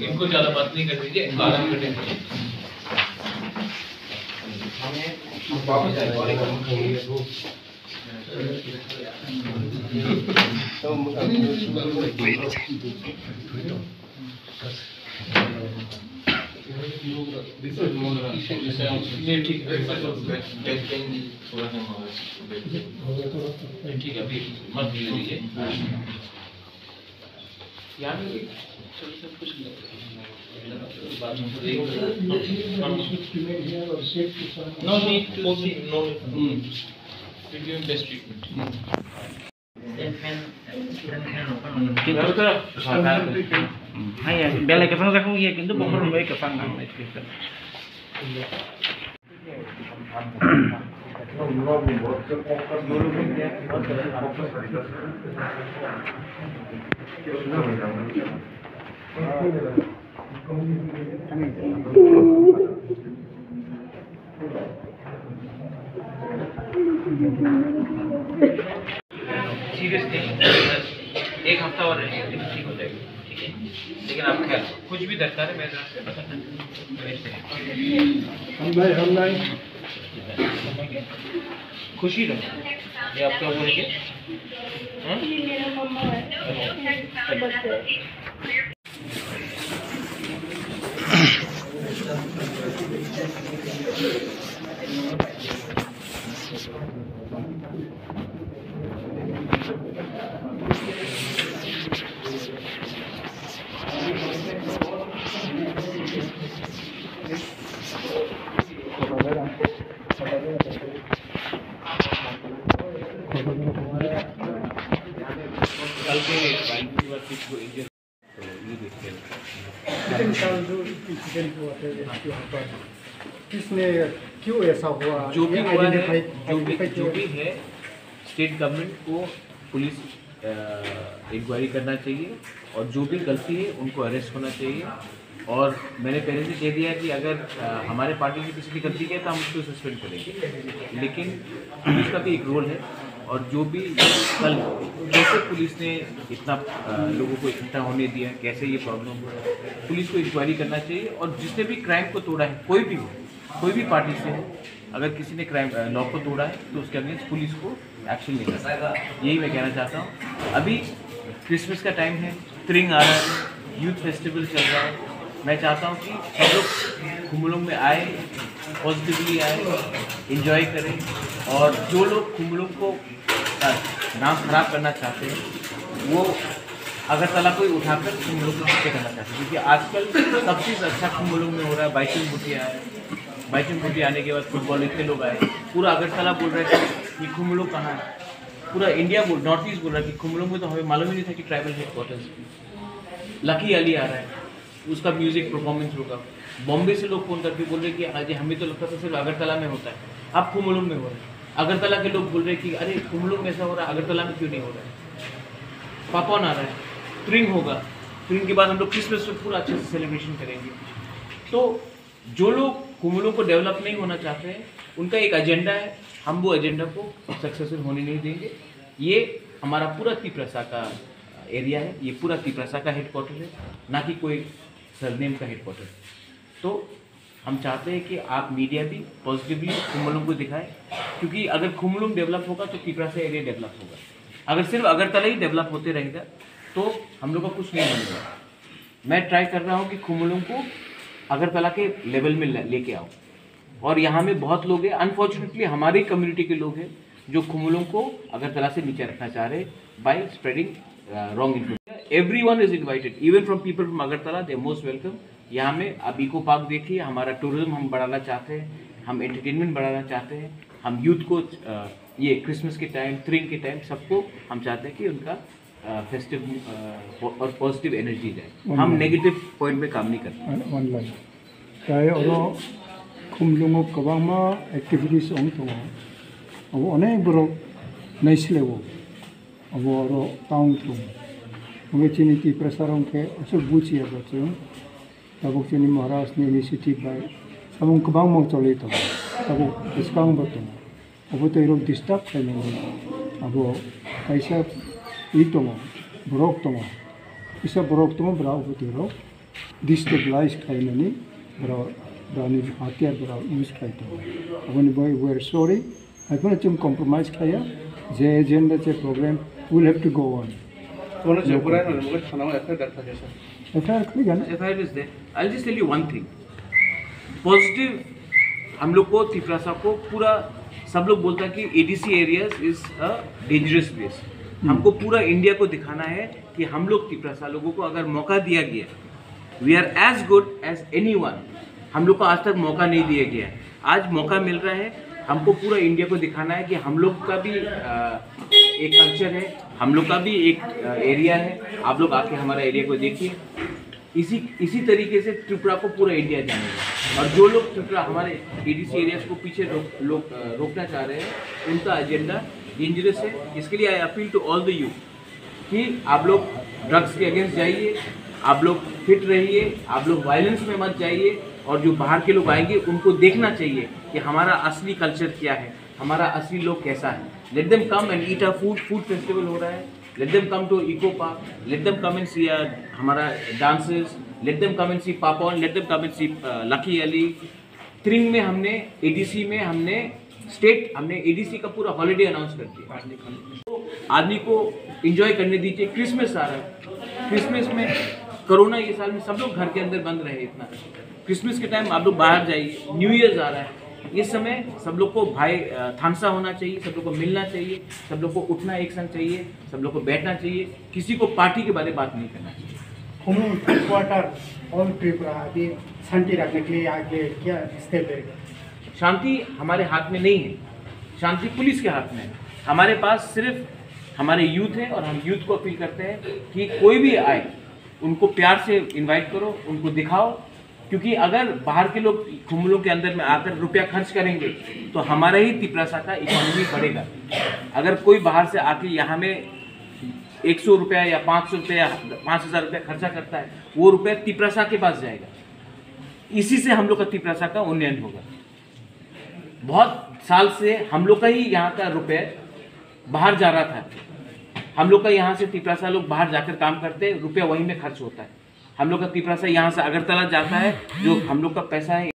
इनको ज़्यादा बात नहीं कर दीजिए, आराम करने दीजिए। ठीक है, अभी मत लीजिए। No need to see, no need. We give best treatment. हाँ यार, बेले के संग रखूँ ये किंतु बहुत लोग के संग नाम है इसके साथ। सीरियसली एक हफ्ता और रहेंगे, ठीक हो जाएगी, ठीक है। लेकिन आप ख्याल कुछ भी दरकार है मेरे से बताना। खुशी रहो, ये आपका वो है क्या? कल के किसने क्यों ऐसा हुआ? जो भी हुआ है, जो भी है, स्टेट गवर्नमेंट को पुलिस इंक्वायरी करना चाहिए और जो भी गलती है उनको अरेस्ट होना चाहिए। और मैंने पहले से कह दिया है कि अगर हमारे पार्टी की किसी की गलती है तो हम उसको सस्पेंड करेंगे, लेकिन पुलिस का भी एक रोल है। और जो भी कल कैसे पुलिस ने इतना लोगों को इकट्ठा होने दिया, कैसे ये प्रॉब्लम हुआ, पुलिस को इंक्वायरी करना चाहिए। और जिसने भी क्राइम को तोड़ा है, कोई भी हो, कोई भी पार्टी से है, अगर किसी ने क्राइम लॉ को तोड़ा है तो उसके अगेंस्ट पुलिस को एक्शन लेना चाहिए। यही मैं कहना चाहता हूँ। अभी क्रिसमस का टाइम है, त्रिंग आ रहा है, यूथ फेस्टिवल चल रहा है। मैं चाहता हूँ कि सब लोग खुम्बुलुंग में आए, पॉजिटिवली आए, एंजॉय करें। और जो लोग खुम्बुलुंग को नाम खराब करना चाहते हैं वो अगरतला को उठाकर खुम्बुलुंग को पीछे करना चाहते हैं, क्योंकि आजकल सब चीज़ अच्छा खुम्बुलुंग में हो रहा है। बाइचुंग भुटिया है, बाइचुंग भुटिया आने के बाद फुटबॉल इतने लोग आए, पूरा अगरतला बोल रहे थे कि खुम्बुलुंग कहाँ है, पूरा इंडिया बोल, नॉर्थ ईस्ट बोल रहा है कि खुम्बुलुंग में तो हमें मालूम ही नहीं था कि ट्राइबल हेडक्वार्टर्स। लकी अली आ रहा है, उसका म्यूजिक परफॉर्मेंस होगा। बॉम्बे से लोग फ़ोन करके बोल रहे कि आज हमें तो लगता था सिर्फ अगरतला में होता है, अब खुम्बुलुंग में हो रहा है। अगरतला के लोग बोल रहे कि अरे खुम्बुलुंग में ऐसा हो रहा है, अगरतला में क्यों नहीं हो रहा है। पापॉन आ रहा है, त्रिंग होगा, त्रिंग के बाद हम लोग क्रिसमस में पूरा अच्छे से सेलिब्रेशन करेंगे। तो जो लोग खुम्बुलुंग को डेवलप नहीं होना चाहते हैं, उनका एक एजेंडा है, हम वो एजेंडा को सक्सेसफुल होने नहीं देंगे। ये हमारा पूरा तिप्रसा का एरिया है, ये पूरा तिप्रसा का हेडक्वार्टर है, ना कि कोई सरनेम का हेडक्वार्टर। तो हम चाहते हैं कि आप मीडिया भी पॉजिटिवली खुम्बुलुंग को दिखाएं, क्योंकि अगर खुम्बुलुंग डेवलप होगा तो तिप्रसा एरिया डेवलप होगा। अगर सिर्फ अगरतला ही डेवलप होते रहेगा तो हम लोग का कुछ नहीं बनेगा। मैं ट्राई कर रहा हूँ कि खुम्बुलुंग को अगरतला के लेवल में लेके आओ। और यहाँ में बहुत लोग हैं, अनफॉर्चुनेटली हमारी कम्युनिटी के लोग हैं जो खुम्बुलुंग को अगरतला से नीचे रखना चाह रहे हैं by spreading wrong information. Everyone is invited, even from people from Agartala, they are most welcome. यहाँ में आप इको पार्क देखिए, हमारा टूरिज्म हम बढ़ाना चाहते हैं, हम एंटरटेनमेंट बढ़ाना चाहते हैं, हम यूथ को ये क्रिसमस के टाइम, त्रिंग के टाइम सबको हम चाहते हैं कि उनका फेस्टिव और पॉजिटिव एनर्जी जाए। हम नेगेटिव पॉइंट में काम नहीं करते। खुम्बुलुंग गोबां एक्टिविटीज दङ, अब अनेक बरफ नैसलेवो अब टाउन दङ, बेबायदिनो तिप्रसा रंखे असो बुजियाबा जों दा बक्सिनि महाराजनि इनिशिएटिभ बाय abong kabang mong tuloy ito. Abo, iskang ba ito mo? Abo ito irog disturb sa inyo. Abo, kaisa ito mo, burok ito mo. Isa burok ito mo, bra abo ito irog. Destabilize kayo na ni, bra ni hatyar bra use kayo ito. Abo ni boy, we're sorry. Ay po na tiyong compromise kaya. Je agenda, je program, will have to go on. FIR is there. I'll just tell you one thing. Positive हम लोग को तिफरासा को पूरा सब लोग बोलता है कि ADC areas is a dangerous place. हमको पूरा इंडिया को दिखाना है कि हम लोग तिफरासा लोगों को अगर मौका दिया गया, we are as good as anyone. हम लोग को आज तक मौका नहीं दिया गया है, आज मौका मिल रहा है। हमको पूरा इंडिया को दिखाना है कि हम लोग का भी एक कल्चर है, हम लोग का भी एक एरिया है। आप लोग आके हमारा एरिया को देखिए। इसी तरीके से त्रिपुरा को पूरा इंडिया जानेगा। और जो लोग त्रिपुरा हमारे एडीसी एरियाज को पीछे रोकना चाह रहे हैं, उनका एजेंडा डेंजरस है। इसके लिए I appeal to all the youth कि आप लोग ड्रग्स के अगेंस्ट जाइए, आप लोग फिट रहिए, आप लोग वायलेंस में मत जाइए। और जो बाहर के लोग आएंगे उनको देखना चाहिए कि हमारा असली कल्चर क्या है, हमारा असली लोग कैसा है। Let them come and eat a food festival हो रहा है। Let them come to Eco Park. Let them come and see हमारा dances. Let them come and see Papon. Let them come and see Lucky Ali. त्रिंग में हमने ADC में हमने ADC का पूरा हॉलिडे अनाउंस कर दिया। तो आदमी को एंजॉय करने दीजिए। क्रिसमस आ रहा है, क्रिसमस में कोरोना ये साल में सब लोग घर के अंदर बंद रहे इतना। क्रिसमस के टाइम आप लोग बाहर जाइए। न्यू ईयर्स आ रहा है, इस समय सब लोग को भाई थानसा होना चाहिए, सब लोग को मिलना चाहिए, सब लोग को उठना एक संग चाहिए, सब लोग को बैठना चाहिए। किसी को पार्टी के बारे में बात नहीं करना चाहिए। क्वार्टर ऑल त्रिपुरा अभी शांति रखने के लिए आगे क्या स्टेप लेगा? शांति हमारे हाथ में नहीं है, शांति पुलिस के हाथ में है। हमारे पास सिर्फ हमारे यूथ है और हम यूथ को अपील करते हैं कि कोई भी आए उनको प्यार से इनवाइट करो, उनको दिखाओ। क्योंकि अगर बाहर के लोग खुमलों के अंदर में आकर रुपया खर्च करेंगे तो हमारा ही तिपरासा का इकोनॉमी बढ़ेगा। अगर कोई बाहर से आके यहाँ में 100 रुपया या 500 रुपया या 5000 रुपया खर्चा करता है, वो रुपया तिपरासा के पास जाएगा। इसी से हम लोग का तिपरासा का उन्नयन होगा। बहुत साल से हम लोग का ही यहाँ का रुपया बाहर जा रहा था। हम लोग का यहाँ से तिपरासा लोग बाहर जाकर काम करते, रुपया वहीं में खर्च होता है। हम लोग का तिपरासा यहाँ से अगरतला जाता है, जो हम लोग का पैसा है